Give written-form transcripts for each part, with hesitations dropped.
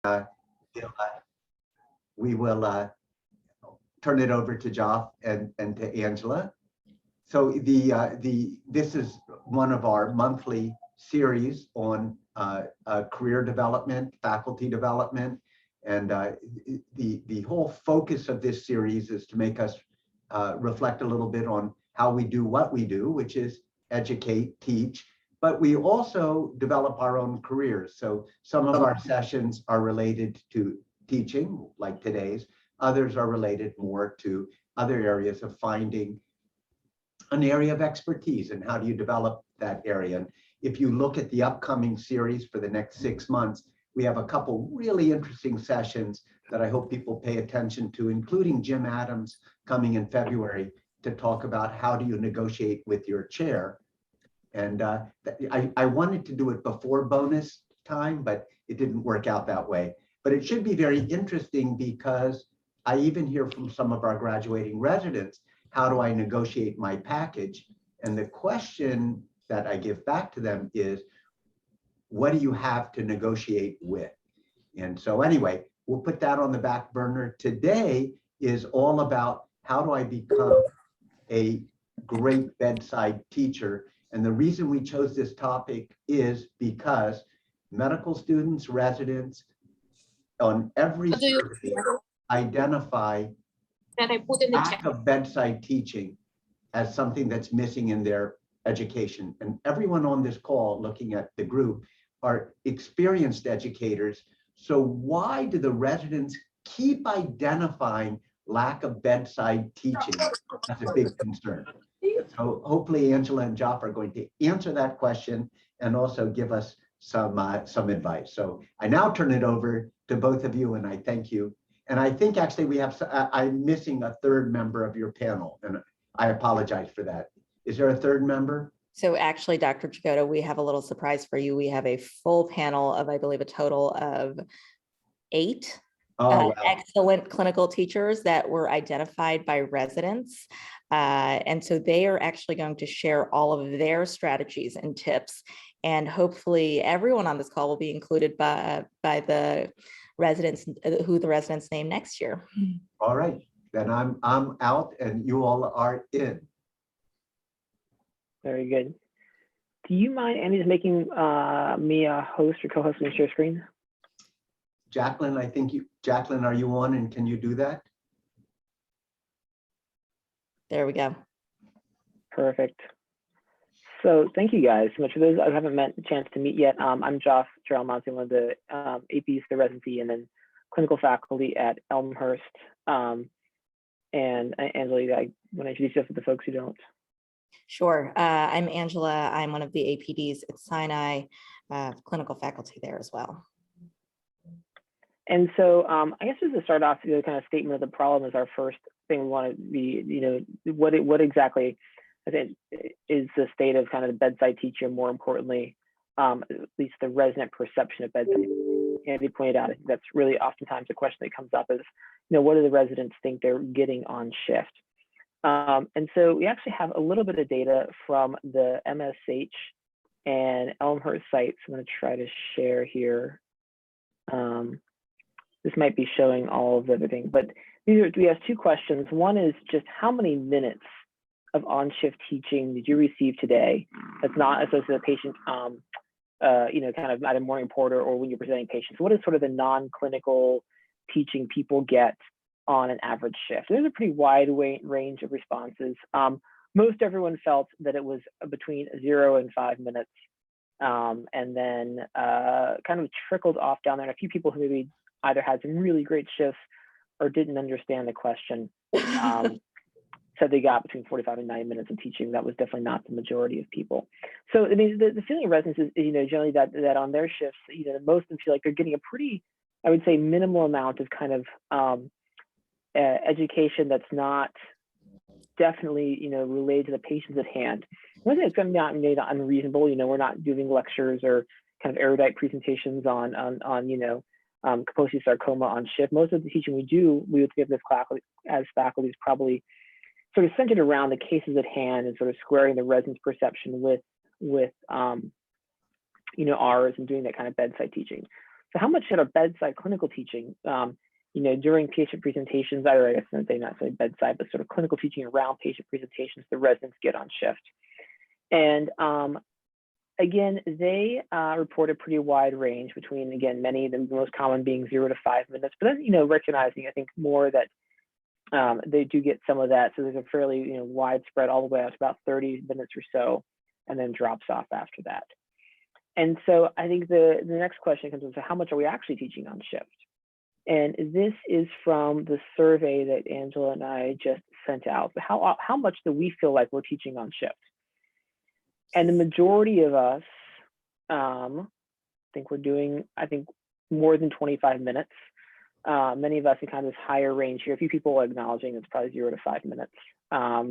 uh, we will turn it over to Joff and to Angela. So this is one of our monthly series on career development, faculty development, and the whole focus of this series is to make us reflect a little bit on how we do what we do, which is educate, teach, but we also develop our own careers. So some of our sessions are related to teaching, like today's. Others are related more to other areas of finding an area of expertise and how do you develop that area. And if you look at the upcoming series for the next 6 months, we have a couple really interesting sessions that I hope people pay attention to, including Jim Adams coming in February to talk about how do you negotiate with your chair. And I wanted to do it before bonus time, but it didn't work out that way. But it should be very interesting because I even hear from some of our graduating residents, how do I negotiate my package? And the question that I give back to them is, what do you have to negotiate with? And so anyway, we'll put that on the back burner. Today is all about how do I become a great bedside teacher? And the reason we chose this topic is because medical students, residents, on every survey identify lack of bedside teaching as something that's missing in their education. And everyone on this call looking at the group are experienced educators. So why do the residents keep identifying lack of bedside teaching as a big concern? So hopefully Angela and Joff are going to answer that question and also give us some advice. So I now turn it over to both of you and I thank you. And I think actually we have, I'm missing a third member of your panel and I apologize for that. Is there a third member? So actually, Dr. Jagoda, we have a little surprise for you. We have a full panel of, I believe, a total of 8 wow. excellent clinical teachers that were identified by residents. And so they are actually going to share all of their strategies and tips. And hopefully everyone on this call will be included by the residents, who the residents name next year. All right, then I'm out and you all are in. Very good. Do you mind, Andy, just making me a host or co-host on your screen? Jacqueline, I think Jacqueline, are you on and can you do that? There we go. Perfect. So thank you guys so much. For those I haven't met a chance to meet yet, I'm Joff Terrell-Monson, one of the APs, the residency, and then clinical faculty at Elmhurst. And Angela, I want to introduce you to the folks who don't. Sure. I'm Angela. I'm one of the APDs at Sinai, clinical faculty there as well. And so I guess just to start off, the kind of statement of the problem is our first thing we want to be, what exactly I think is the state of kind of the bedside teacher, more importantly, at least the resident perception of bedside. Andy pointed out, I think that's really oftentimes a question that comes up is, what do the residents think they're getting on shift? And so we actually have a little bit of data from the MSH and Elmhurst sites. I'm going to try to share here. This might be showing all of everything, but we have 2 questions. One is just how many minutes of on-shift teaching did you receive today that's not associated with a patient, kind of at a morning porter or when you're presenting patients? What is sort of the non-clinical teaching people get on an average shift? There's a pretty wide range of responses. Most everyone felt that it was between 0 and 5 minutes, and then kind of trickled off down there. And a few people who maybe either had some really great shifts or didn't understand the question said they got between 45 and 90 minutes of teaching. That was definitely not the majority of people. So I mean, the feeling of residents is, generally that on their shifts, most of them feel like they're getting a pretty, I would say, minimal amount of kind of education that's not definitely, related to the patients at hand. One thing that's not unreasonable, we're not doing lectures or kind of erudite presentations on Kaposi's sarcoma on shift. Most of the teaching we would give this class as faculty is probably sort of centered around the cases at hand and sort of squaring the resident's perception with ours and doing that kind of bedside teaching. So how much sort of bedside clinical teaching, during patient presentations, either I guess not necessarily bedside, but sort of clinical teaching around patient presentations, the residents get on shift. And again, they report a pretty wide range between, again, many of them, the most common being 0 to 5 minutes, but then, recognizing, I think, more that they do get some of that. So there's a fairly, widespread all the way out to about 30 minutes or so, and then drops off after that. And so I think the next question comes into how much are we actually teaching on shift? And this is from the survey that Angela and I just sent out. How much do we feel like we're teaching on shift? And the majority of us, think we're doing, more than 25 minutes. Many of us in kind of this higher range here. A few people are acknowledging it's probably 0 to 5 minutes. I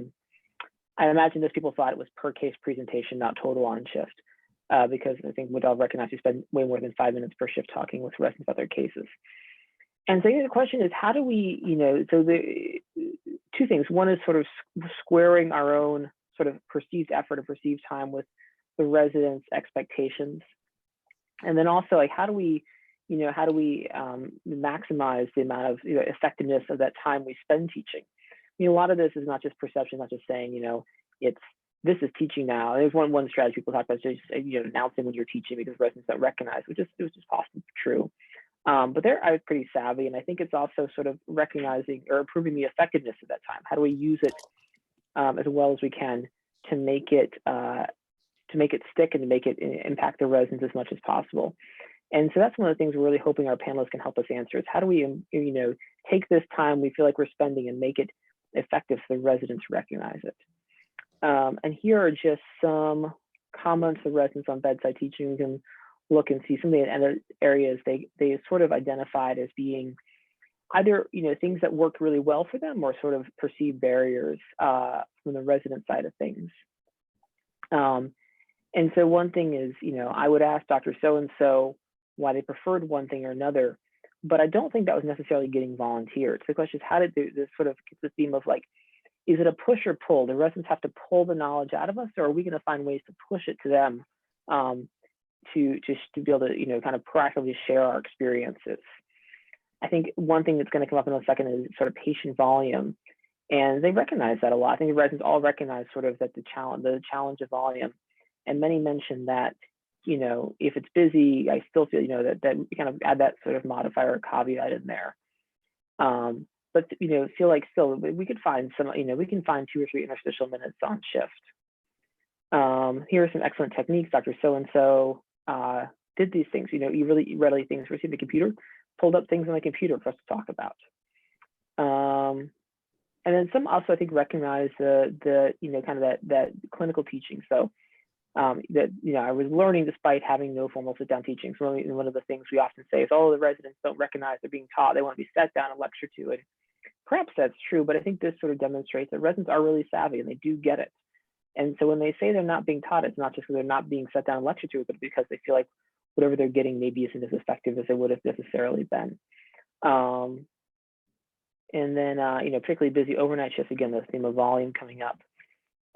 imagine those people thought it was per case presentation, not total on shift, because I think we'd all recognize we spend way more than 5 minutes per shift talking with residents about their cases. And so the question is, how do we, so the two things. One is sort of squaring our own sort of perceived effort or perceived time with the residents' expectations. And then also, like, how do we maximize the amount of effectiveness of that time we spend teaching? A lot of this is not just perception, not just saying, this is teaching now. There's one strategy people talk about, just announcing when you're teaching because residents don't recognize, which is just possibly true. But I was pretty savvy, and I think it's also sort of recognizing or improving the effectiveness of that time. How do we use it as well as we can to make it stick and to make it impact the residents as much as possible? And so that's one of the things we're really hoping our panelists can help us answer is how do we, take this time we feel like we're spending and make it effective so the residents recognize it. And here are just some comments of residents on bedside teaching. You can look and see some of the other areas they sort of identified as being either, things that worked really well for them or sort of perceived barriers from the resident side of things. And so one thing is, I would ask Dr. So-and-so why they preferred one thing or another, but I don't think that was necessarily getting volunteered. So the question is, how did this sort of get the theme of like, is it a push or pull? The residents have to pull the knowledge out of us, or are we going to find ways to push it to them to be able to, kind of proactively share our experiences? I think one thing that's going to come up in a second is sort of patient volume. And they recognize that a lot. I think the residents all recognize sort of that the challenge of volume. And many mentioned that, if it's busy, I still feel, that we kind of add that sort of modifier or caveat in there. But, feel like still we could find some, we can find 2 or 3 interstitial minutes on shift. Here are some excellent techniques. Dr. So-and-so did these things, he really readily things received the computer, pulled up things on the computer for us to talk about. And then some also, I think, recognize the kind of that clinical teaching. So that, I was learning despite having no formal sit-down teaching. So one of the things we often say is, oh, the residents don't recognize they're being taught. They want to be sat down and lectured to. And perhaps that's true, but I think this sort of demonstrates that residents are really savvy and they do get it. And so when they say they're not being taught, it's not just because they're not being sat down and lectured to, but because they feel like whatever they're getting maybe isn't as effective as it would have necessarily been. And then, particularly busy overnight shifts, again, the theme of volume coming up.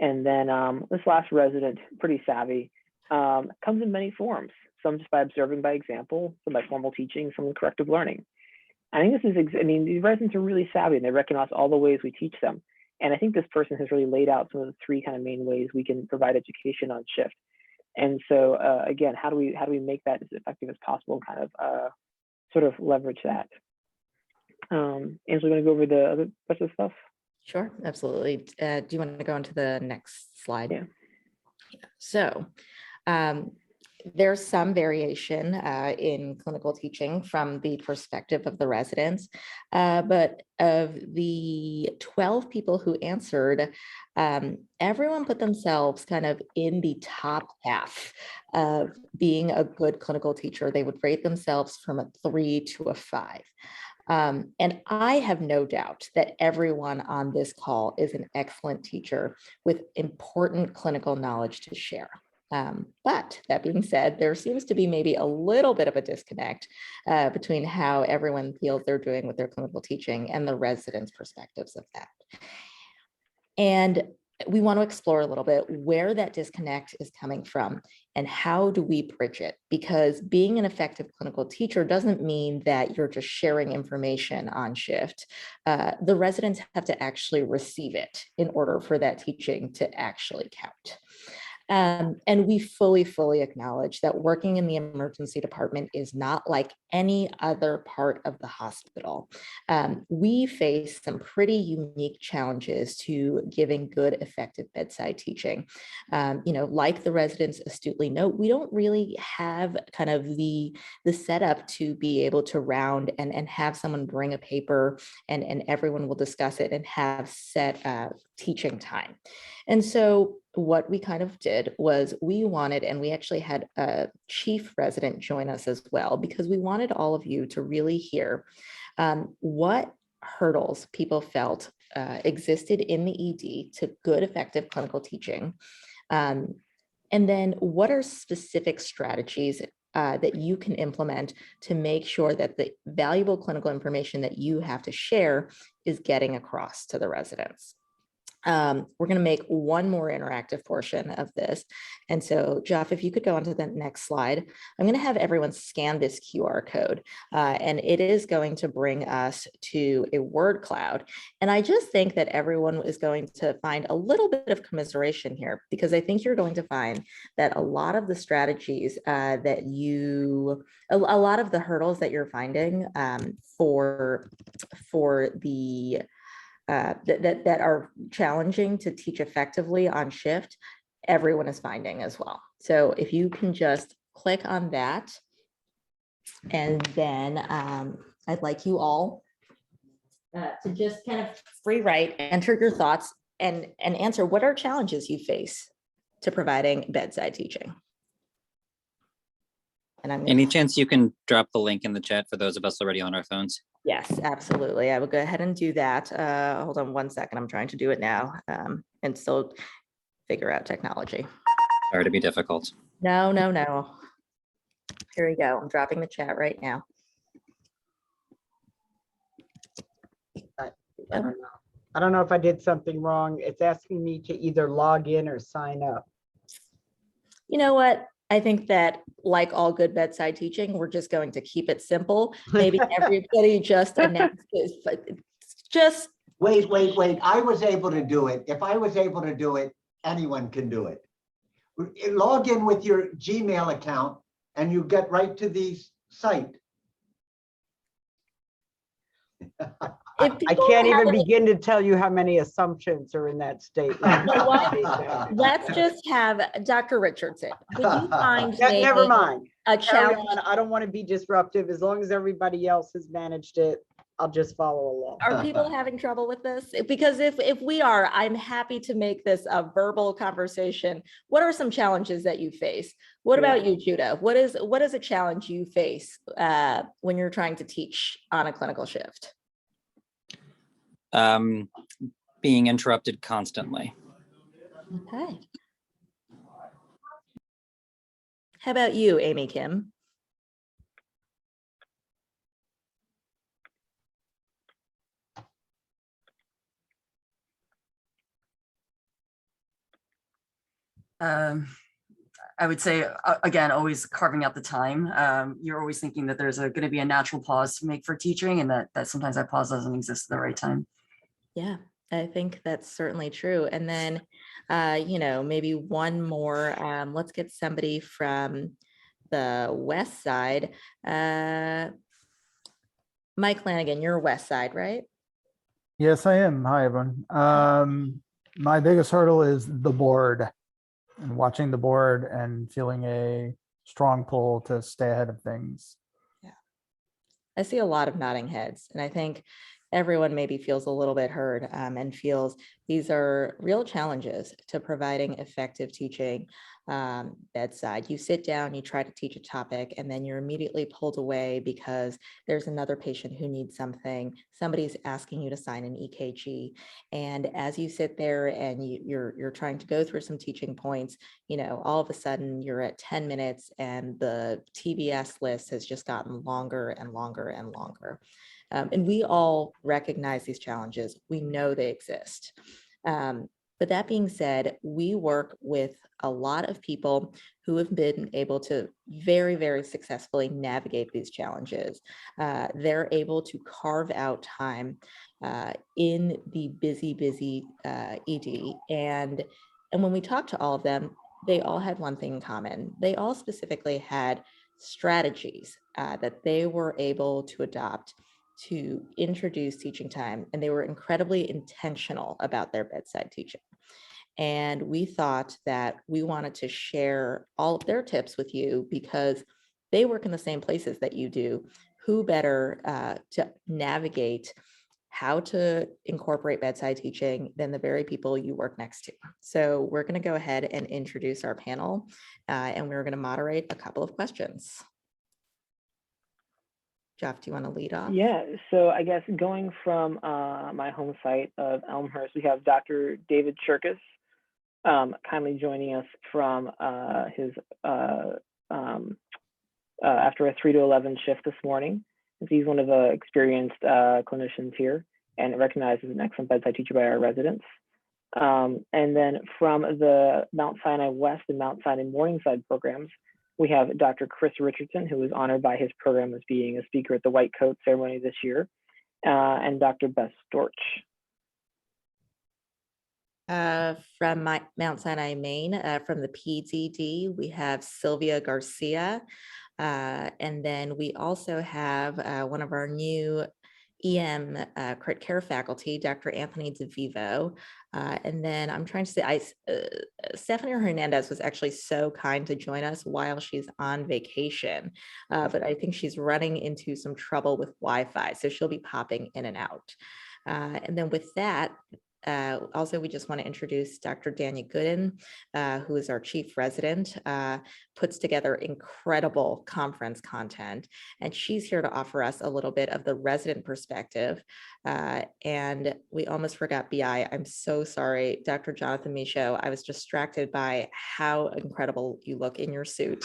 And then this last resident, pretty savvy, comes in many forms. Some just by observing by example, some by formal teaching, some in corrective learning. I think this is, these residents are really savvy and they recognize all the ways we teach them. And I think this person has really laid out some of the 3 kind of main ways we can provide education on shift. And so again, how do we make that as effective as possible and kind of sort of leverage that? Angela, you want to go over the other rest of the stuff? Sure, absolutely. Do you want to go into the next slide? Yeah. So there's some variation in clinical teaching from the perspective of the residents, but of the 12 people who answered, everyone put themselves kind of in the top half of being a good clinical teacher. They would rate themselves from a 3 to a 5. And I have no doubt that everyone on this call is an excellent teacher with important clinical knowledge to share. But that being said, there seems to be maybe a little bit of a disconnect between how everyone feels they're doing with their clinical teaching and the residents' perspectives of that. And we want to explore a little bit where that disconnect is coming from. and how do we bridge it? Because being an effective clinical teacher doesn't mean that you're just sharing information on shift. The residents have to actually receive it in order for that teaching to actually count. And we fully acknowledge that working in the emergency department is not like any other part of the hospital. We face some pretty unique challenges to giving good, effective bedside teaching. Like the residents astutely note, we don't really have kind of the setup to be able to round and have someone bring a paper and everyone will discuss it and have set teaching time. And so what we kind of did was we wanted, and we actually had a chief resident join us as well, because we wanted all of you to really hear what hurdles people felt existed in the ED to good, effective clinical teaching. And then what are specific strategies that you can implement to make sure that the valuable clinical information that you have to share is getting across to the residents. We're going to make one more interactive portion of this. And so, Jeff, if you could go on to the next slide, I'm going to have everyone scan this QR code, and it is going to bring us to a word cloud. And I just think that everyone is going to find a little bit of commiseration here, because I think you're going to find that a lot of the strategies a lot of the hurdles that you're finding for the that are challenging to teach effectively on shift, everyone is finding as well. So if you can just click on that, and then I'd like you all to just kind of free write, enter your thoughts, and answer what are challenges you face to providing bedside teaching. And Any chance you can drop the link in the chat for those of us already on our phones? Yes, absolutely. I will go ahead and do that. Hold on one second. I'm trying to do it now and still figure out technology. Sorry to be difficult. No. Here we go. I'm dropping the chat right now. I don't know if I did something wrong. It's asking me to either log in or sign up. You know what? I think that, like all good bedside teaching, we're just going to keep it simple. Maybe everybody just announces, but just Wait. I was able to do it. If I was able to do it, anyone can do it. Log in with your Gmail account and you get right to the site. I can't even begin to tell you how many assumptions are in that statement. Let's just have Dr. Richardson. Would you find Never mind. A Carry challenge? on. I don't want to be disruptive. As long as everybody else has managed it, I'll just follow along. Are people having trouble with this? Because if we are, I'm happy to make this a verbal conversation. What are some challenges that you face? What about you, Judah? What is a challenge you face when you're trying to teach on a clinical shift? Being interrupted constantly. Okay. How about you, Amy Kim? I would say, again, always carving out the time. You're always thinking that there's going to be a natural pause to make for teaching, and that sometimes that pause doesn't exist at the right time. Yeah, I think that's certainly true. And then, maybe one more, let's get somebody from the West Side. Mike Flanagan, you're West Side, right? Yes, I am. Hi, everyone. My biggest hurdle is the board, and watching the board and feeling a strong pull to stay ahead of things. Yeah, I see a lot of nodding heads, and I think everyone maybe feels a little bit heard and feels these are real challenges to providing effective teaching bedside. You sit down, you try to teach a topic, and then you're immediately pulled away because there's another patient who needs something. Somebody's asking you to sign an EKG. And as you sit there and you're trying to go through some teaching points, all of a sudden you're at 10 minutes and the TBS list has just gotten longer and longer and longer. And we all recognize these challenges. We know they exist. But But that being said, we work with a lot of people who have been able to very, very successfully navigate these challenges. They're able to carve out time in the busy ED. And when we talked to all of them, they all had one thing in common. They all specifically had strategies that they were able to adopt to introduce teaching time, and they were incredibly intentional about their bedside teaching. And we thought that we wanted to share all of their tips with you because they work in the same places that you do. Who better to navigate how to incorporate bedside teaching than the very people you work next to? So we're going to go ahead and introduce our panel, and we're going to moderate a couple of questions. Jeff, do you want to lead off? Yeah, so I guess going from my home site of Elmhurst, we have Dr. David Shirkus kindly joining us from his after a 3 to 11 shift this morning. He's one of the experienced clinicians here and recognized as an excellent bedside teacher by our residents. And then from the Mount Sinai West and Mount Sinai Morningside programs, we have Dr. Chris Richardson, who was honored by his program as being a speaker at the White Coat ceremony this year, and Dr. Beth Storch. From Mount Sinai, Maine, from the PDD, we have Sylvia Garcia. And then we also have one of our new EM crit care faculty, Dr. Anthony DeVivo. And then I'm trying to say, Stephanie Hernandez was actually so kind to join us while she's on vacation, but I think she's running into some trouble with Wi-Fi, so she'll be popping in and out. And then with that, also, we just want to introduce Dr. Dania Gooden, who is our chief resident, puts together incredible conference content, and she's here to offer us a little bit of the resident perspective. And we almost forgot BI. I'm so sorry, Dr. Jonathan Michaud. I was distracted by how incredible you look in your suit.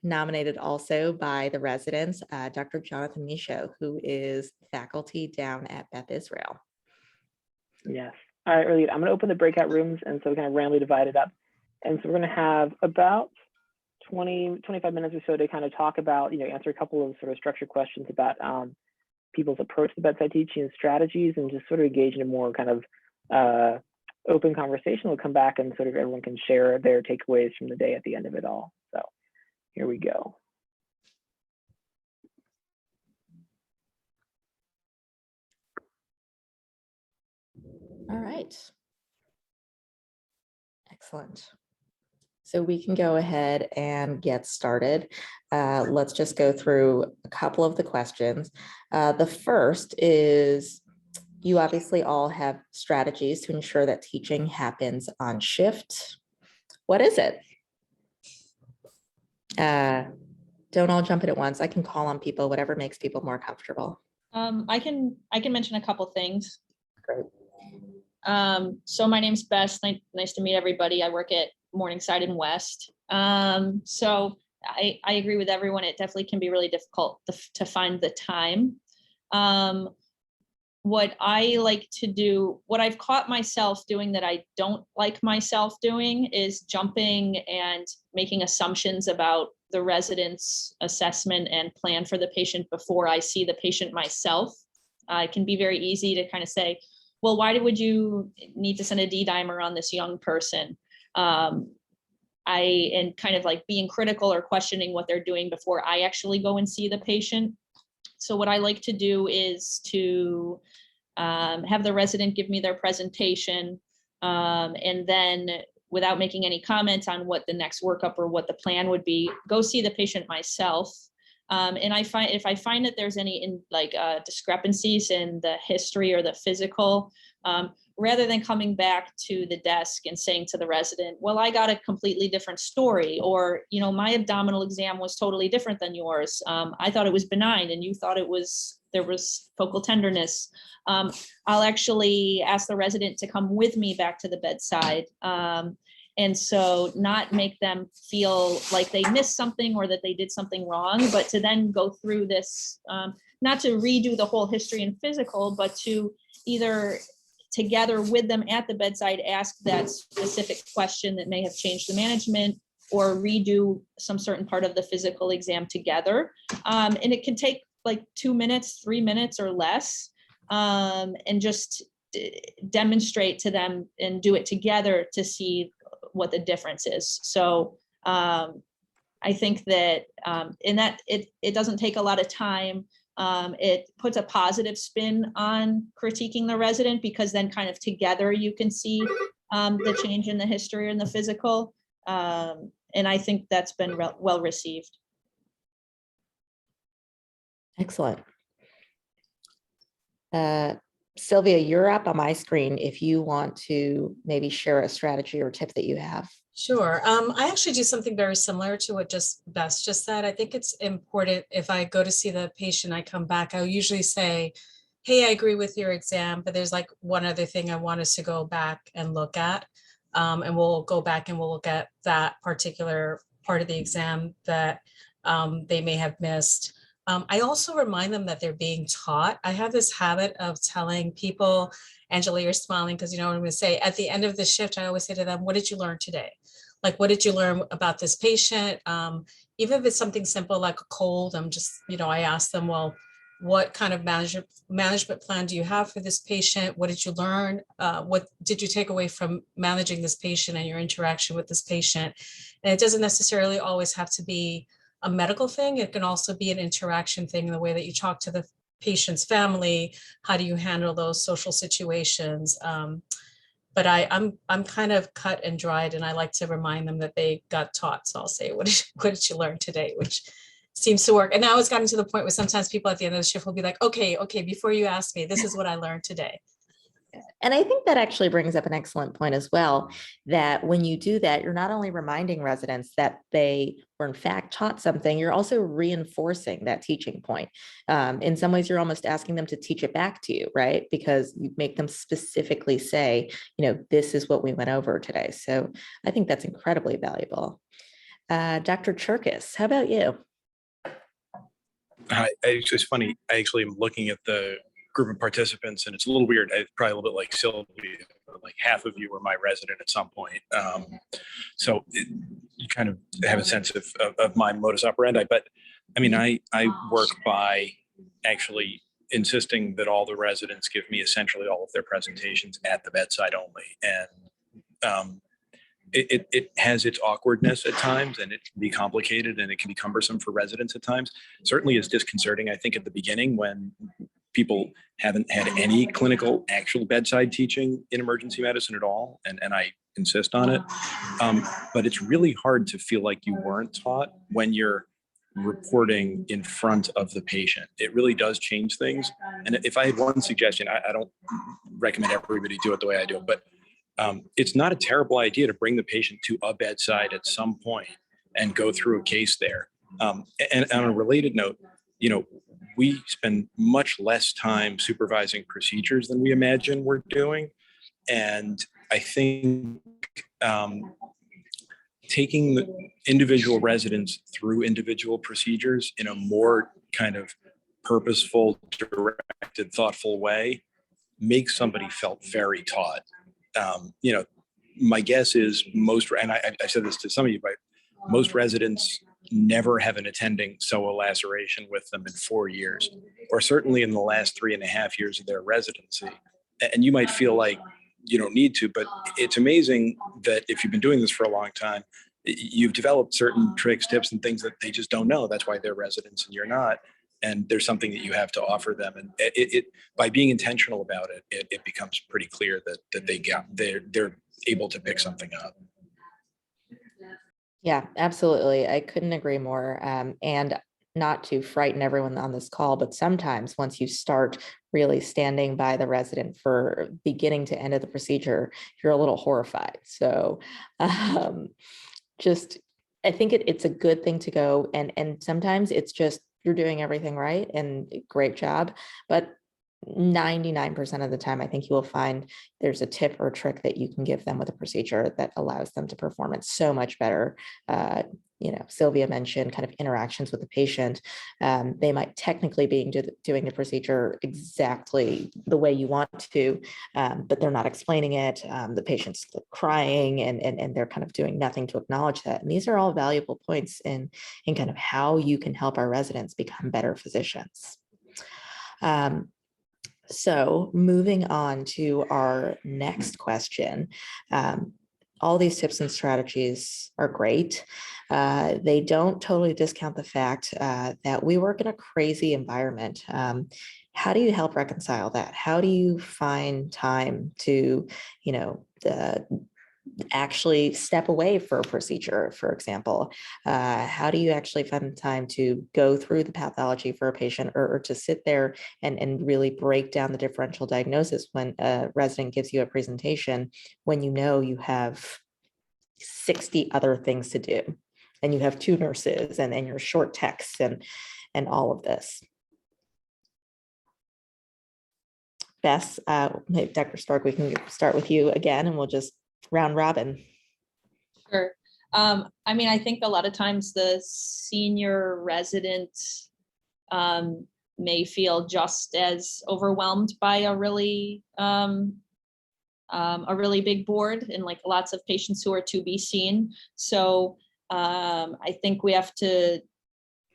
Nominated also by the residents, Dr. Jonathan Michaud, who is faculty down at Beth Israel. Yes. All right, Erlita, I'm going to open the breakout rooms, and so we're going to randomly divide it up. And so we're going to have about 25 minutes or so to kind of talk about, answer a couple of sort of structured questions about people's approach to bedside teaching and strategies, and just sort of engage in a more kind of open conversation. We'll come back and sort of everyone can share their takeaways from the day at the end of it all. So here we go. All right. Excellent. So we can go ahead and get started. Let's just go through a couple of the questions. The first is, you obviously all have strategies to ensure that teaching happens on shift. What is it? Don't all jump in at once. I can call on people, whatever makes people more comfortable. I can mention a couple things. Great. So my name's Bess. Nice to meet everybody. I work at Morningside and West. So I agree with everyone. It definitely can be really difficult to find the time. What I like to do, what I've caught myself doing that I don't like myself doing, is jumping and making assumptions about the resident's assessment and plan for the patient before I see the patient myself. It can be very easy to kind of say, well, why would you need to send a D-dimer on this young person? And kind of like being critical or questioning what they're doing before I actually go and see the patient. So what I like to do is to have the resident give me their presentation, and then without making any comments on what the next workup or what the plan would be, go see the patient myself. And if I find that there's any discrepancies in the history or the physical, rather than coming back to the desk and saying to the resident, well, I got a completely different story, or, my abdominal exam was totally different than yours. I thought it was benign and you thought there was focal tenderness. I'll actually ask the resident to come with me back to the bedside. And so not make them feel like they missed something or that they did something wrong, but to then go through this, not to redo the whole history and physical, but to either together with them at the bedside, ask that specific question that may have changed the management, or redo some certain part of the physical exam together. And it can take like 2 minutes, 3 minutes or less, and just demonstrate to them and do it together to see what the difference is. So I think that in that it doesn't take a lot of time. It puts a positive spin on critiquing the resident, because then kind of together you can see the change in the history and the physical. And I think that's been well received. Excellent. Sylvia, you're up on my screen if you want to maybe share a strategy or tip that you have. Sure. I actually do something very similar to what Beth just said. I think it's important if I go to see the patient, I come back, I usually say, hey, I agree with your exam, but there's like one other thing I want us to go back and look at. And we'll go back and we'll look at that particular part of the exam that they may have missed. I also remind them that they're being taught. I have this habit of telling people, Angela, you're smiling because you know what I'm going to say. At the end of the shift, I always say to them, what did you learn today? Like, what did you learn about this patient? Even if it's something simple like a cold, I'm just, I ask them, well, what kind of management plan do you have for this patient? What did you learn? What did you take away from managing this patient and your interaction with this patient? And it doesn't necessarily always have to be a medical thing. It can also be an interaction thing in the way that you talk to the patient's family. How do you handle those social situations? But I'm kind of cut and dried, and I like to remind them that they got taught. So I'll say, what did you learn today? Which seems to work. And now it's gotten to the point where sometimes people at the end of the shift will be like, okay, before you ask me, this is what I learned today. And I think that actually brings up an excellent point as well, that when you do that, you're not only reminding residents that they were in fact taught something, you're also reinforcing that teaching point. In some ways, you're almost asking them to teach it back to you, right? Because you make them specifically say, this is what we went over today. So I think that's incredibly valuable. Dr. Cherkis, how about you? It's funny. I actually am looking at the group of participants, and it's a little weird. It's probably a little bit like Sylvia, like half of you were my resident at some point. So you kind of have a sense of my modus operandi. But I mean, I work by actually insisting that all the residents give me essentially all of their presentations at the bedside only. And it has its awkwardness at times, and it can be complicated, and it can be cumbersome for residents at times. Certainly is disconcerting, I think, at the beginning when people haven't had any clinical actual bedside teaching in emergency medicine at all, and I insist on it. But it's really hard to feel like you weren't taught when you're reporting in front of the patient. It really does change things. And if I had one suggestion, I don't recommend everybody do it the way I do it, but it's not a terrible idea to bring the patient to a bedside at some point and go through a case there. And on a related note, we spend much less time supervising procedures than we imagine we're doing. And I think taking the individual residents through individual procedures in a more kind of purposeful, directed, thoughtful way makes somebody felt very taught. My guess is and I said this to some of you, but most residents never have an attending sew a laceration with them in 4 years, or certainly in the last 3.5 years of their residency. And you might feel like you don't need to, but it's amazing that if you've been doing this for a long time, you've developed certain tricks, tips, and things that they just don't know. That's why they're residents and you're not. And there's something that you have to offer them. And it by being intentional about it, it becomes pretty clear that they're able to pick something up. Yeah, absolutely. I couldn't agree more. And not to frighten everyone on this call, but sometimes once you start really standing by the resident for beginning to end of the procedure, you're a little horrified. So I think it's a good thing to go. And sometimes it's just, you're doing everything right and great job. But 99% of the time, I think you will find there's a tip or trick that you can give them with a procedure that allows them to perform it so much better Sylvia mentioned kind of interactions with the patient. They might technically be doing the procedure exactly the way you want to, but they're not explaining it. The patient's crying and they're kind of doing nothing to acknowledge that. And these are all valuable points in kind of how you can help our residents become better physicians. So moving on to our next question. All these tips and strategies are great. They don't totally discount the fact that we work in a crazy environment. How do you help reconcile that? How do you find time to, actually step away for a procedure, for example? How do you actually find the time to go through the pathology for a patient, or to sit there and really break down the differential diagnosis when a resident gives you a presentation, when you have 60 other things to do and you have 2 nurses and your short texts and all of this? Bess, maybe Dr. Stark, we can start with you again and we'll just round robin. Sure. I think a lot of times the senior resident may feel just as overwhelmed by a really big board and like lots of patients who are to be seen. So I think we have to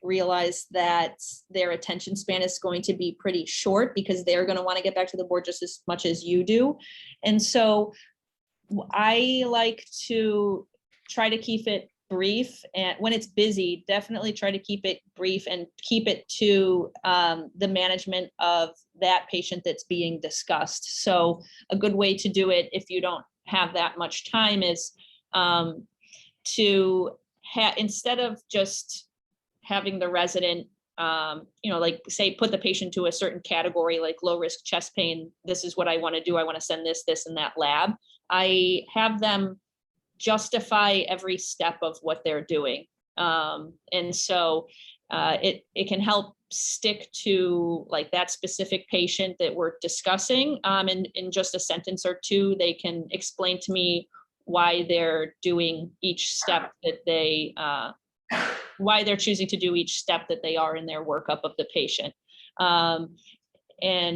realize that their attention span is going to be pretty short because they're going to want to get back to the board just as much as you do. And so I like to try to keep it brief, and when it's busy, definitely try to keep it brief and keep it to the management of that patient that's being discussed. So a good way to do it if you don't have that much time is to instead of just having the resident like say put the patient to a certain category, like low risk chest pain, this is what I want to do, I want to send this and that lab. I have them justify every step of what they're doing. And so it can help stick to like that specific patient that we're discussing. And in just a sentence or 2, they can explain to me why they're doing each step that they, why they're choosing to do each step that they are in their workup of the patient. And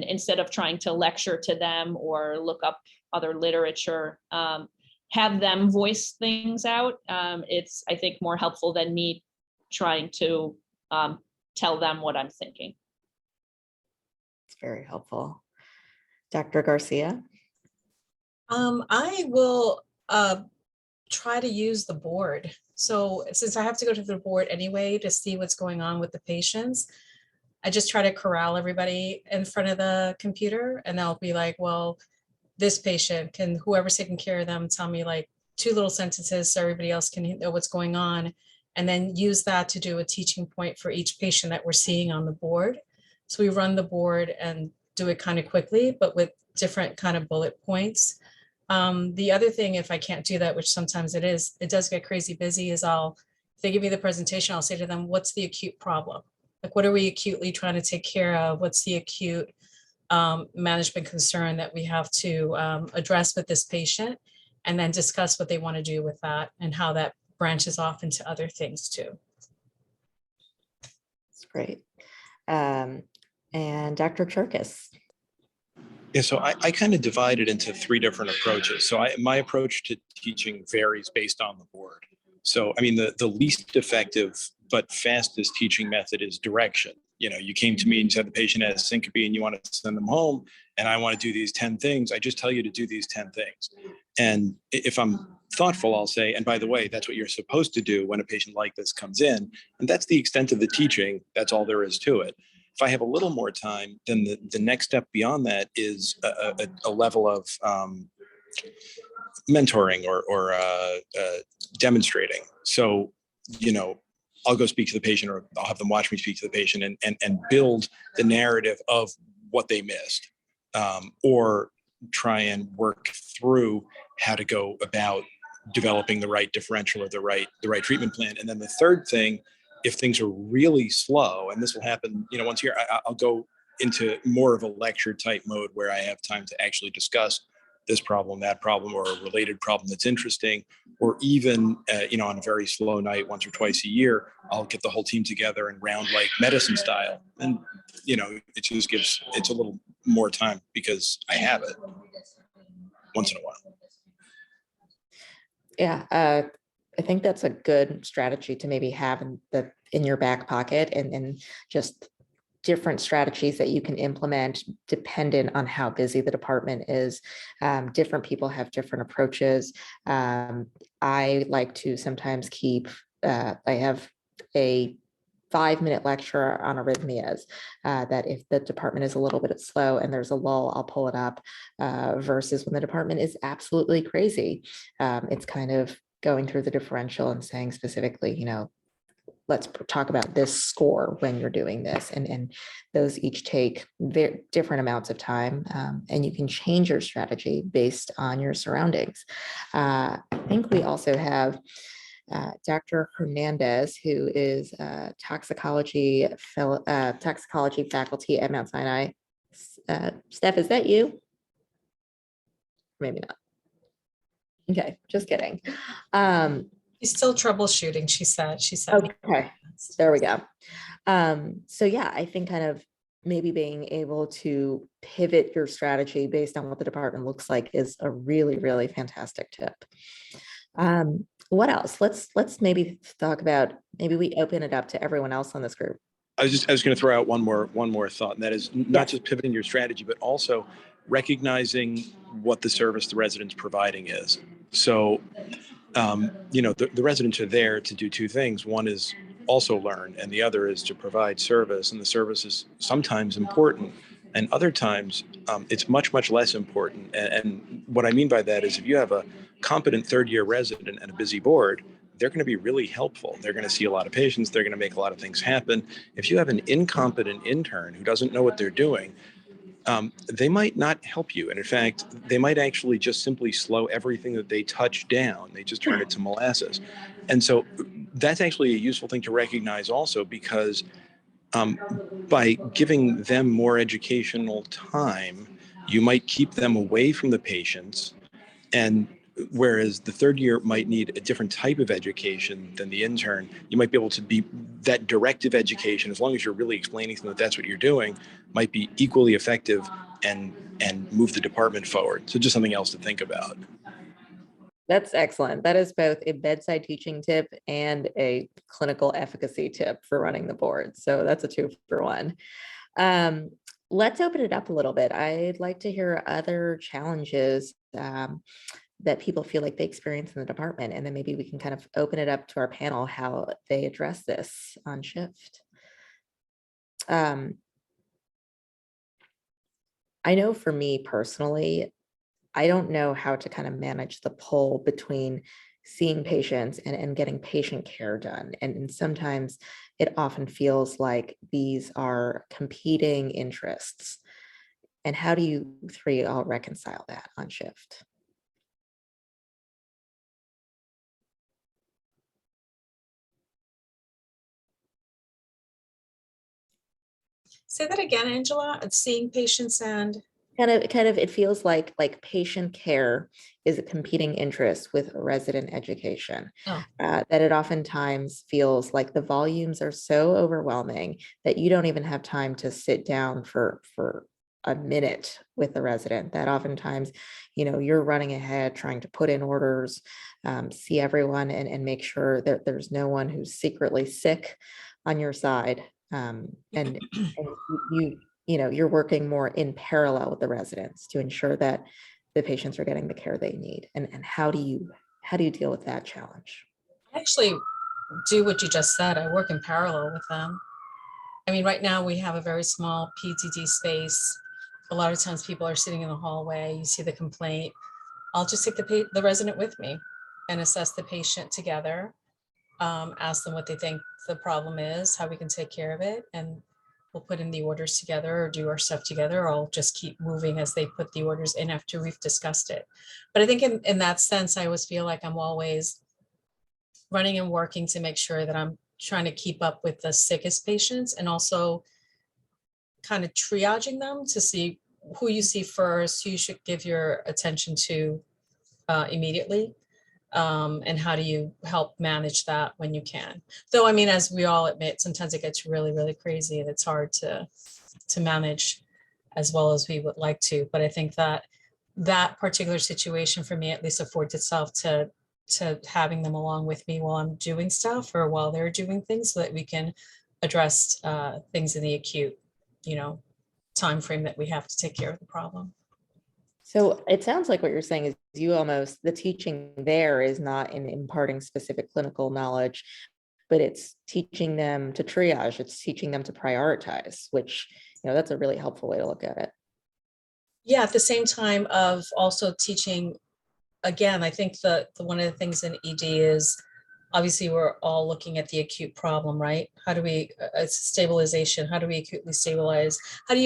instead of trying to lecture to them or look up other literature, have them voice things out. It's, I think, more helpful than me trying to tell them what I'm thinking. It's very helpful. Dr. Garcia? I will try to use the board. So since I have to go to the board anyway to see what's going on with the patients, I just try to corral everybody in front of the computer, and they'll be like, well, this patient, can whoever's taking care of them tell me like 2 little sentences so everybody else can know what's going on, and then use that to do a teaching point for each patient that we're seeing on the board. So we run the board and do it kind of quickly, but with different kind of bullet points. The other thing, if I can't do that, which sometimes it does get crazy busy, is if they give me the presentation, I'll say to them, what's the acute problem? Like, what are we acutely trying to take care of? What's the acute management concern that we have to address with this patient, and then discuss what they want to do with that and how that branches off into other things too. That's great. And Dr. Cherkis. Yeah, so I kind of divide it into 3 different approaches. So my approach to teaching varies based on the board. So, the least effective but fastest teaching method is direction. You came to me and said the patient has syncope and you want to send them home, and I want to do these 10 things. I just tell you to do these 10 things. And if I'm thoughtful, I'll say, and by the way, that's what you're supposed to do when a patient like this comes in. And that's the extent of the teaching. That's all there is to it. If I have a little more time, then the next step beyond that is a level of mentoring or demonstrating. So, I'll go speak to the patient, or I'll have them watch me speak to the patient and build the narrative of what they missed, or try and work through how to go about developing the right differential or the right treatment plan. And then the third thing, if things are really slow, and this will happen, once a year, I'll go into more of a lecture type mode where I have time to actually discuss this problem, that problem, or a related problem that's interesting, or even, on a very slow night, once or twice a year, I'll get the whole team together and round like medicine style. And, it just it's a little more time because I have it once in a while. Yeah, I think that's a good strategy to maybe have in your back pocket, and just different strategies that you can implement dependent on how busy the department is. Different people have different approaches. I like to sometimes I have a 5-minute lecture on arrhythmias, that if the department is a little bit slow and there's a lull, I'll pull it up, versus when the department is absolutely crazy. It's kind of going through the differential and saying specifically, let's talk about this score when you're doing this. And those each take different amounts of time, and you can change your strategy based on your surroundings. I think we also have Dr. Hernandez, who is toxicology faculty at Mount Sinai. Steph, is that you? Maybe not. Okay, just kidding. He's still troubleshooting, she said. Okay, there we go. So yeah, I think kind of maybe being able to pivot your strategy based on what the department looks like is a really, really fantastic tip. What else? Let's maybe talk about, maybe we open it up to everyone else on this group. I was going to throw out one more thought, and that is not just pivoting your strategy, but also recognizing what the service the resident's providing is. So, the residents are there to do two things. One is also learn, and the other is to provide service. And the service is sometimes important, and other times it's much, much less important. And what I mean by that is if you have a competent third-year resident and a busy board, they're going to be really helpful. They're going to see a lot of patients. They're going to make a lot of things happen. If you have an incompetent intern who doesn't know what they're doing, they might not help you. And in fact, they might actually just simply slow everything that they touch down. They just turn it to molasses. And so that's actually a useful thing to recognize also, because by giving them more educational time, you might keep them away from the patients. And whereas the third year might need a different type of education than the intern, you might be able to be that directive education, as long as you're really explaining to them that that's what you're doing, might be equally effective and move the department forward. So just something else to think about. That's excellent. That is both a bedside teaching tip and a clinical efficacy tip for running the board. So that's a 2-for-1. Let's open it up a little bit. I'd like to hear other challenges that people feel like they experience in the department, and then maybe we can kind of open it up to our panel how they address this on shift. I know for me personally, I don't know how to kind of manage the pull between seeing patients and getting patient care done. And sometimes it often feels like these are competing interests. And how do you three all reconcile that on shift? Say that again, Angela. It's seeing patients and Kind of, it feels like patient care is a competing interest with resident education. That it oftentimes feels like the volumes are so overwhelming that you don't even have time to sit down for a minute with the resident. That oftentimes, you're running ahead, trying to put in orders, see everyone, and make sure that there's no one who's secretly sick on your side. And you're working more in parallel with the residents to ensure that the patients are getting the care they need. And how do you deal with that challenge? I actually do what you just said. I work in parallel with them. I mean, right now we have a very small PTD space. A lot of times people are sitting in the hallway. You see the complaint. I'll just take the resident with me and assess the patient together. Ask them what they think the problem is, how we can take care of it, and we'll put in the orders together or do our stuff together, or I'll just keep moving as they put the orders in after we've discussed it. But I think in that sense, I always feel like I'm always running and working to make sure that I'm trying to keep up with the sickest patients, and also kind of triaging them to see who you see first, who you should give your attention to immediately. And how do you help manage that when you can? Though, I mean, as we all admit, sometimes it gets really, really crazy and it's hard to manage as well as we would like to. But I think that that particular situation for me at least affords itself to having them along with me while I'm doing stuff or while they're doing things so that we can address things in the acute, time frame that we have to take care of the problem. So it sounds like what you're saying is the teaching there is not in imparting specific clinical knowledge, but it's teaching them to triage, it's teaching them to prioritize, which, that's a really helpful way to look at it. Yeah, at the same time of also teaching, again, I think the one of the things in ED is obviously we're all looking at the acute problem, right? How do we stabilization? How do we acutely stabilize? How do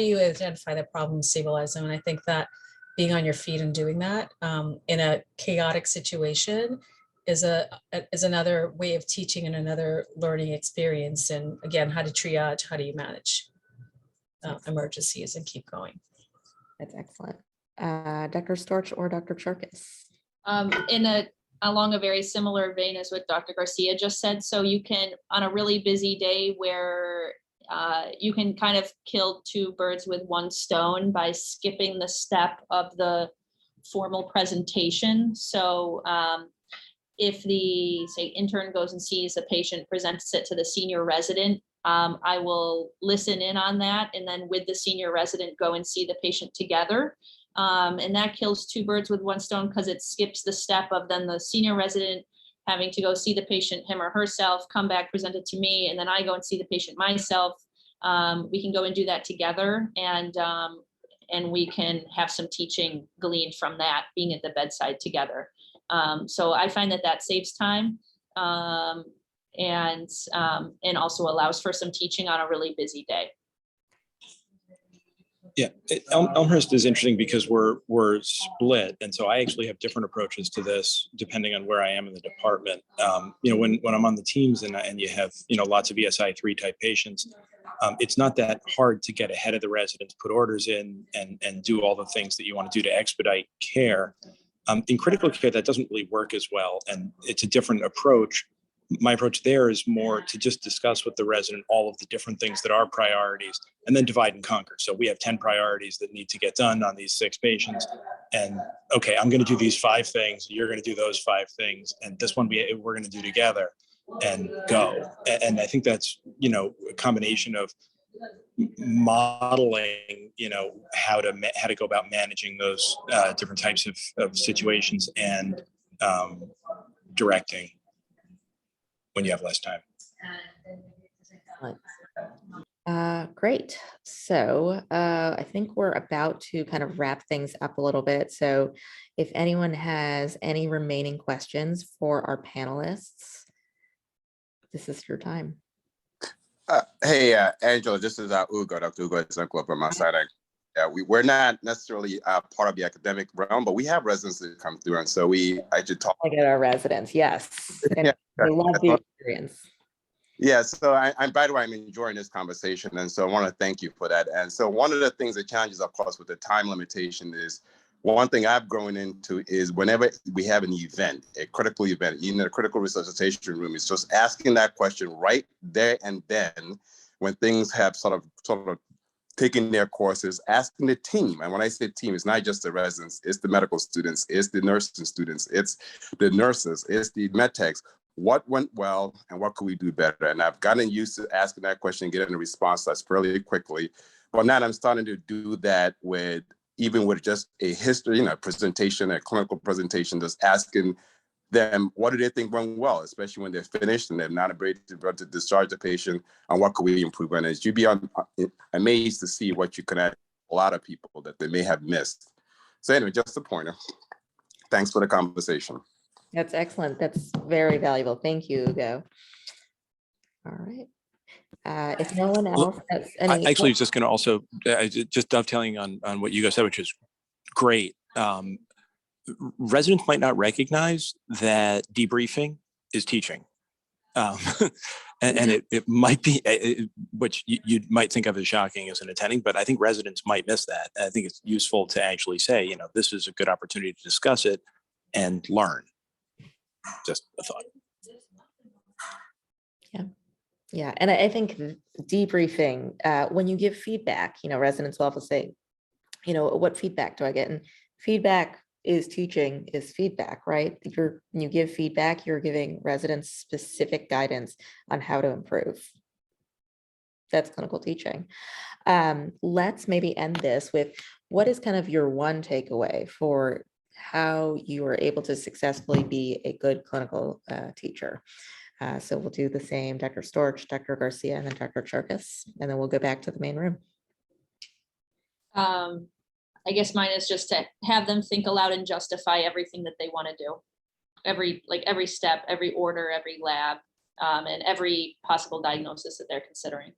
you identify the problem, stabilize them? And I think that being on your feet and doing that in a chaotic situation is another way of teaching and another learning experience. And again, how to triage, how do you manage emergencies and keep going? That's excellent. Dr. Storch or Dr. Cherkis? Along a very similar vein as what Dr. Garcia just said. So you can, on a really busy day where you can kind of kill two birds with one stone by skipping the step of the formal presentation. So if the, say, intern goes and sees a patient, presents it to the senior resident, I will listen in on that, and then with the senior resident, go and see the patient together. And that kills two birds with one stone because it skips the step of then the senior resident having to go see the patient, him or herself, come back, present it to me, and then I go and see the patient myself. We can go and do that together, and we can have some teaching gleaned from that, being at the bedside together. So I find that saves time and also allows for some teaching on a really busy day. Yeah, Elmhurst is interesting because we're split, and so I actually have different approaches to this depending on where I am in the department. When I'm on the teams and you have lots of ESI 3 type patients, it's not that hard to get ahead of the residents, put orders in, and do all the things that you want to do to expedite care. In critical care, that doesn't really work as well, and it's a different approach. My approach there is more to just discuss with the resident all of the different things that are priorities and then divide and conquer. So we have 10 priorities that need to get done on these 6 patients. And okay, I'm going to do these 5 things. You're going to do those 5 things. And this one we're going to do together and go. And I think that's, a combination of modeling, how to go about managing those different types of situations and directing when you have less time. Great. So I think we're about to kind of wrap things up a little bit. So if anyone has any remaining questions for our panelists, this is your time. Hey, Angela, this is Ugo, Dr. Ugo Zenko from my side. We're not necessarily part of the academic realm, but we have residents that come through, and so I should talk. I get our residents, yes. And Yeah, we love the experience. Yeah, so by the way, I'm enjoying this conversation, and so I want to thank you for that. And so one of the things, the challenges, of course, with the time limitation is one thing I've grown into is whenever we have an event, a critical event, in a critical resuscitation room, it's just asking that question right there and then when things have sort of taking their courses, asking the team. And when I say team, it's not just the residents, it's the medical students, it's the nursing students, it's the nurses, it's the med techs. What went well and what could we do better? And I've gotten used to asking that question and getting a response that's fairly quickly. But now I'm starting to do that with just a history, presentation, a clinical presentation, just asking them, what do they think went well, especially when they're finished and they're not able to discharge the patient, and what could we improve on it? You'd be amazed to see what you can add a lot of people that they may have missed. So anyway, just a pointer. Thanks for the conversation. That's excellent. That's very valuable. Thank you, Ugo. All right. If no one else has any. I actually was just going to also, just dovetailing on what Ugo said, which is great. Residents might not recognize that debriefing is teaching. Um, and it might be, which you might think of as shocking as an attending, but I think residents might miss that. I think it's useful to actually say, this is a good opportunity to discuss it and learn. Just a thought. Yeah, and I think debriefing, when you give feedback, residents will often say, what feedback do I get? And feedback is teaching, is feedback, right? When you give feedback, you're giving residents specific guidance on how to improve. That's clinical teaching. Let's maybe end this with, what is kind of your one takeaway for how you were able to successfully be a good clinical teacher? So we'll do the same, Dr. Storch, Dr. Garcia, and then Dr. Cherkis, and then we'll go back to the main room. I guess mine is just to have them think aloud and justify everything that they want to do. Every step, every order, every lab, and every possible diagnosis that they're considering.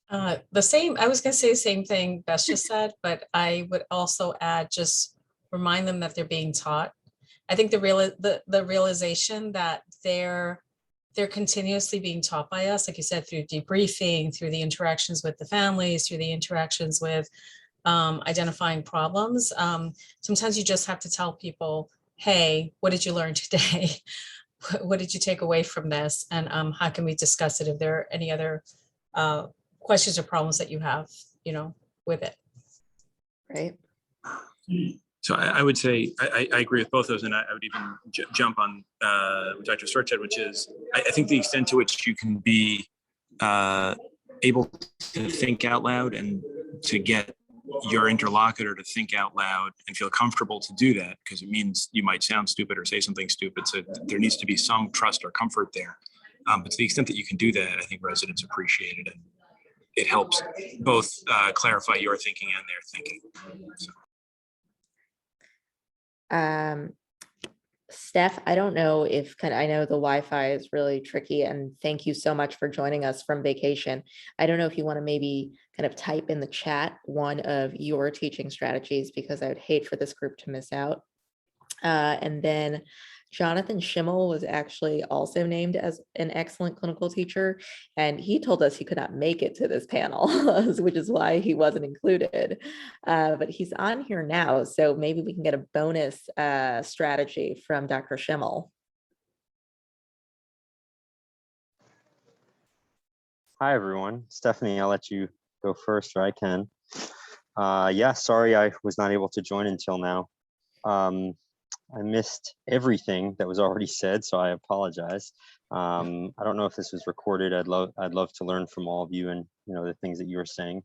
The same, I was going to say the same thing Bess just said, but I would also add, just remind them that they're being taught. I think the realization that they're continuously being taught by us, like you said, through debriefing, through the interactions with the families, through the interactions with identifying problems. Sometimes you just have to tell people, hey, what did you learn today? What did you take away from this? And how can we discuss it if there are any other questions or problems that you have, with it. Right. So I would say, I agree with both those, and I would even jump on what Dr. Storch said, which is, I think the extent to which you can be able to think out loud and to get your interlocutor to think out loud and feel comfortable to do that, because it means you might sound stupid or say something stupid. So there needs to be some trust or comfort there. But to the extent that you can do that, I think residents appreciate it, and it helps both clarify your thinking and their thinking. So. Steph, I don't know if I know the Wi-Fi is really tricky, and thank you so much for joining us from vacation. I don't know if you want to maybe kind of type in the chat one of your teaching strategies, because I would hate for this group to miss out. And then Jonathan Schimmel was actually also named as an excellent clinical teacher, and he told us he could not make it to this panel, which is why he wasn't included. But he's on here now, so maybe we can get a bonus strategy from Dr. Schimmel. Hi, everyone. Stephanie, I'll let you go first, or I can. Yeah, sorry I was not able to join until now. I missed everything that was already said, so I apologize. I don't know if this was recorded. I'd love to learn from all of you and the things that you were saying.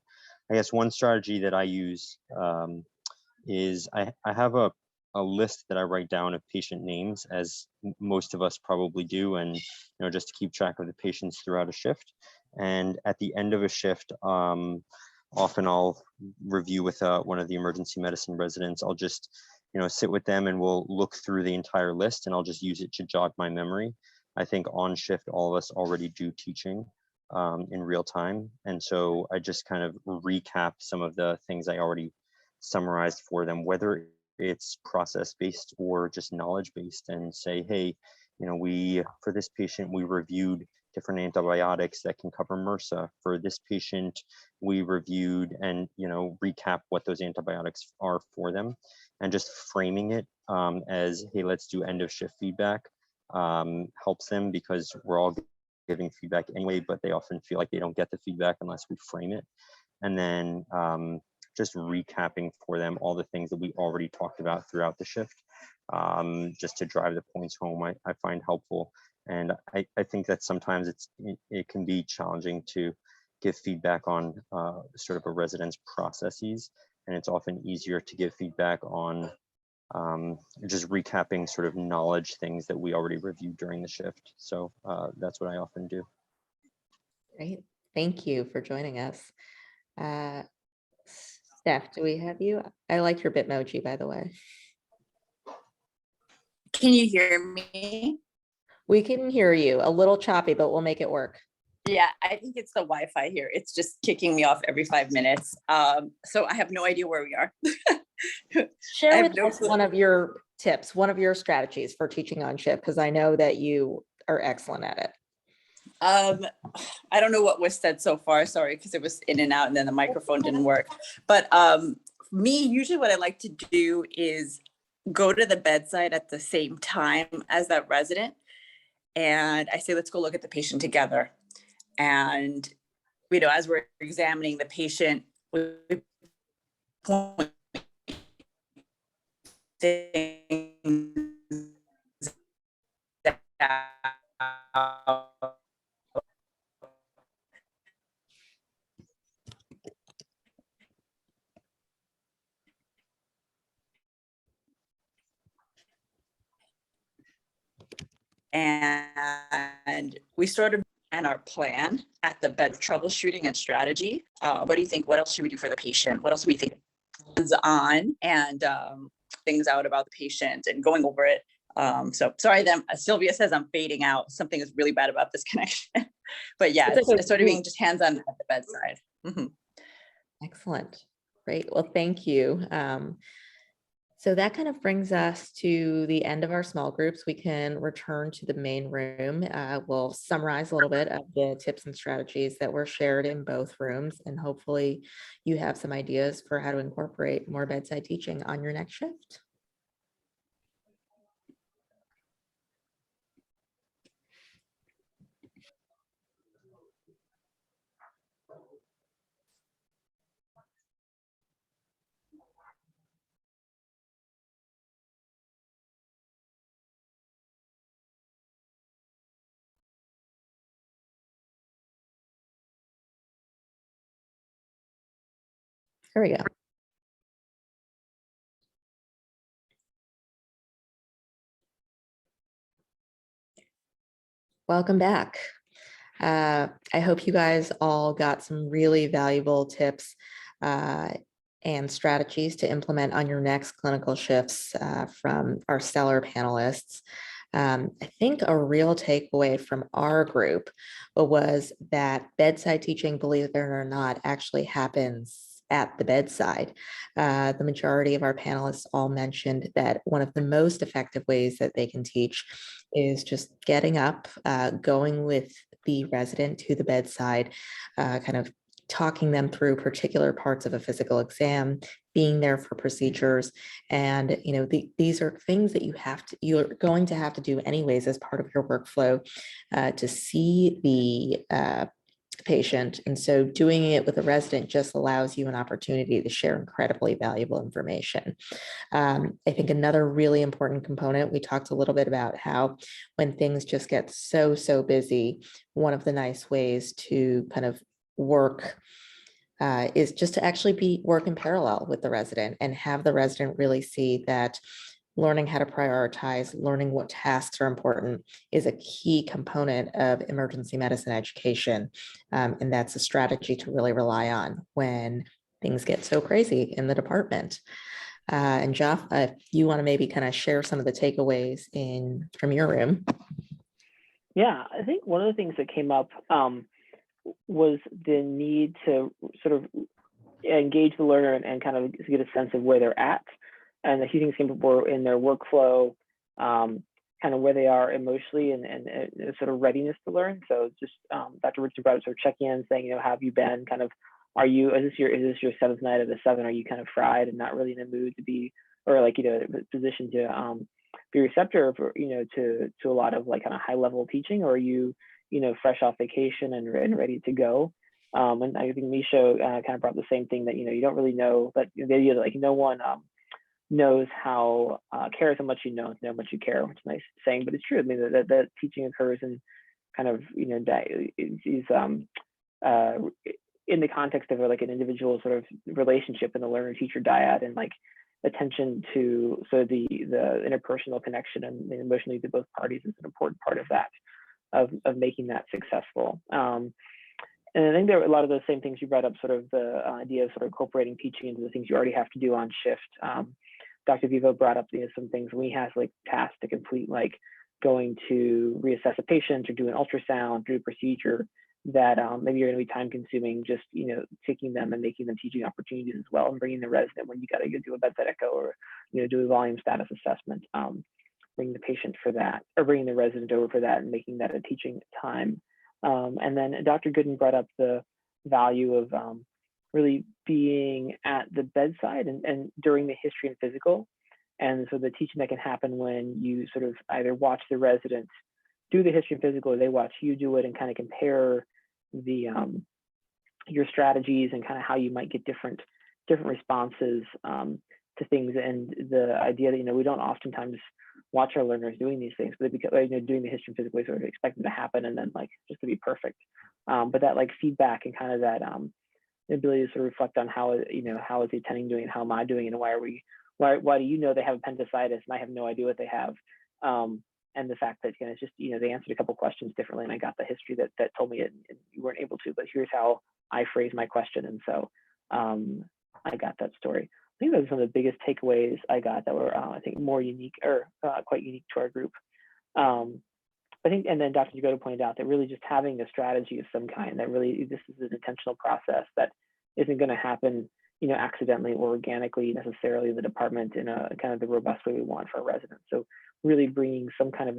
I guess one strategy that I use is I have a list that I write down of patient names, as most of us probably do, and just to keep track of the patients throughout a shift. And at the end of a shift, often I'll review with one of the emergency medicine residents. I'll just sit with them and we'll look through the entire list, and I'll just use it to jog my memory. I think on shift, all of us already do teaching in real time. And so I just kind of recap some of the things I already summarized for them, whether it's process-based or just knowledge-based, and say, hey, for this patient, we reviewed different antibiotics that can cover MRSA. For this patient, we reviewed and recap what those antibiotics are for them, and just framing it as, hey, let's do end of shift feedback helps them, because we're all giving feedback anyway, but they often feel like they don't get the feedback unless we frame it. And then just recapping for them all the things that we already talked about throughout the shift, just to drive the points home, I find helpful. And I think that sometimes it can be challenging to give feedback on sort of a resident's processes, and it's often easier to give feedback on just recapping sort of knowledge things that we already reviewed during the shift. So that's what I often do. Great, thank you for joining us. Steph, do we have you? I like your Bitmoji, by the way. Can you hear me? We can hear you, a little choppy, but we'll make it work. Yeah, I think it's the Wi-Fi here. It's just kicking me off every 5 minutes. So I have no idea where we are. I Share have with no us clue. one of your tips, one of your strategies for teaching on shift, because I know that you are excellent at it. I don't know what was said so far, sorry, because it was in and out and then the microphone didn't work. But me, usually what I like to do is go to the bedside at the same time as that resident. And I say, let's go look at the patient together. And, you know, as we're examining the patient, we point things out. And we sort of and our plan at the bed troubleshooting and strategy. What do you think? What else should we do for the patient? What else do we think is on and things out about the patient and going over it. So sorry, then Sylvia says I'm fading out. Something is really bad about this connection. But yeah, it's sort of being just hands-on at the bedside. Mm-hmm. Excellent. Great. Well, thank you. So that kind of brings us to the end of our small groups. We can return to the main room. We'll summarize a little bit of the tips and strategies that were shared in both rooms, and hopefully you have some ideas for how to incorporate more bedside teaching on your next shift. Here we go. Welcome back. I hope you guys all got some really valuable tips and strategies to implement on your next clinical shifts from our stellar panelists. I think a real takeaway from our group was that bedside teaching, believe it or not, actually happens at the bedside. The majority of our panelists all mentioned that one of the most effective ways that they can teach is just getting up, going with the resident to the bedside, kind of talking them through particular parts of a physical exam, being there for procedures. And, you know, these are things that you're going to have to do anyways as part of your workflow to see the patient. And so doing it with a resident just allows you an opportunity to share incredibly valuable information. I think another really important component, we talked a little bit about how when things just get so busy, one of the nice ways to kind of work is just to actually work in parallel with the resident and have the resident really see that learning how to prioritize, learning what tasks are important is a key component of emergency medicine education. And that's a strategy to really rely on when things get so crazy in the department. And Jeff, if you want to maybe kind of share some of the takeaways from your room. Yeah, I think one of the things that came up was the need to sort of engage the learner and kind of get a sense of where they're at. And a few things came up were in their workflow, kind of where they are emotionally and sort of readiness to learn. So just Dr. Richard brought up sort of checking in, saying, you know, have you been kind of, is this your seventh night of the 7? Are you kind of fried and not really in the mood to be, or like, you know, positioned to be receptive, or, you know, to a lot of like kind of high level teaching, or are you, you know, fresh off vacation and ready to go? And I think Misha kind of brought the same thing, that, you know, you don't really know, but the idea that like no one knows how cares how much you know much you care, which is a nice saying, but it's true. I mean, that teaching occurs in kind of, you know, in the context of like an individual sort of relationship in the learner teacher dyad, and like attention to the interpersonal connection and emotionally to both parties is an important part of that, of making that successful. And I think there are a lot of those same things you brought up, sort of the idea of sort of incorporating teaching into the things you already have to do on shift. Dr. Vivo brought up, you know, some things we have like tasks to complete, like going to reassess a patient or do an ultrasound, do a procedure, that maybe you're going to be time consuming, just, taking them and making them teaching opportunities as well, and bringing the resident when you got to go do a bedside echo or, do a volume status assessment, bring the patient for that, or bringing the resident over for that and making that a teaching time. And then Dr. Gooden brought up the value of really being at the bedside and during the history and physical. And so the teaching that can happen when you sort of either watch the resident do the history and physical, or they watch you do it, and kind of compare the your strategies and kind of how you might get different responses to things. And the idea that, we don't oftentimes watch our learners doing these things, but because doing the history and physical, we sort of expect them to happen and then just to be perfect. But that feedback and kind of that the ability to sort of reflect on how is the attending doing, and how am I doing, and why do they have appendicitis and I have no idea what they have. And the fact that it's just they answered a couple questions differently, and I got the history that told me it, and you weren't able to, but here's how I phrased my question, and so I got that story. I think those are some of the biggest takeaways I got that were I think more unique, or quite unique to our group. I think, and then Dr. Jagoda pointed out that really just having a strategy of some kind, that really this is an intentional process that isn't going to happen accidentally or organically necessarily in the department in a kind of the robust way we want for our residents. So really bringing some kind of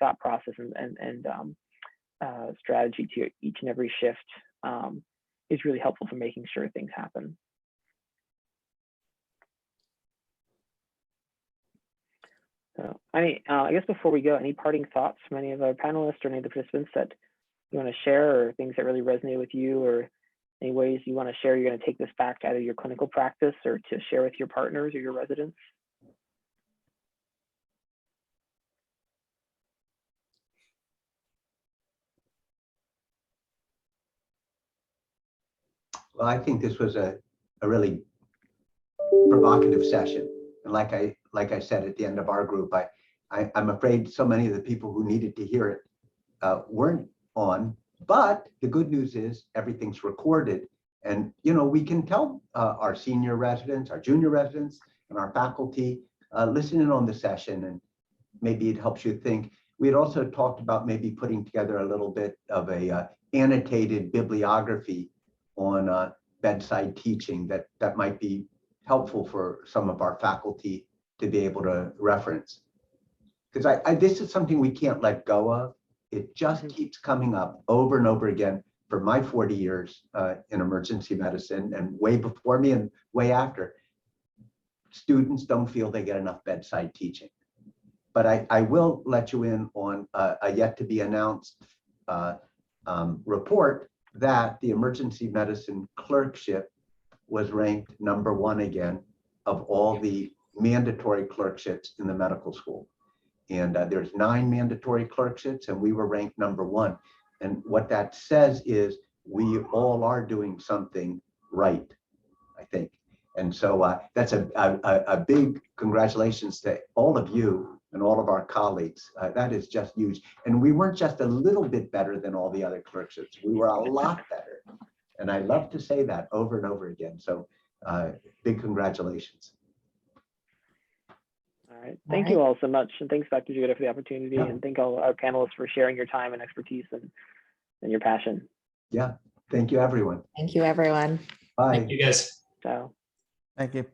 thought process and strategy to each and every shift is really helpful for making sure things happen. So I guess before we go, any parting thoughts from any of our panelists or any of the participants that you want to share, or things that really resonate with you, or any ways you want to share you're going to take this back to either your clinical practice or to share with your partners or your residents? Well, I think this was a really provocative session. And like I said at the end of our group, I'm afraid so many of the people who needed to hear it weren't on. But the good news is everything's recorded. And we can tell our senior residents, our junior residents, and our faculty, listen in on the session, and maybe it helps you think. We had also talked about maybe putting together a little bit of a annotated bibliography on bedside teaching that might be helpful for some of our faculty to be able to reference. Because this is something we can't let go of. It just keeps coming up over and over again for my 40 years in emergency medicine, and way before me and way after. Students don't feel they get enough bedside teaching. But I will let you in on a yet to be announced report that the emergency medicine clerkship was ranked #1 again of all the mandatory clerkships in the medical school. And there's 9 mandatory clerkships, and we were ranked #1. And what that says is we all are doing something right, I think. And so that's a big congratulations to all of you and all of our colleagues. That is just huge. And we weren't just a little bit better than all the other clerkships. We were a lot better. And I love to say that over and over again. So big congratulations. All right. Thank you all so much. And thanks, Dr. Jagoda, for the opportunity. Yeah. And thank all our panelists for sharing your time and expertise and your passion. Yeah. Thank you, everyone. Thank you, everyone. Bye. Thank you, guys. So. Thank you.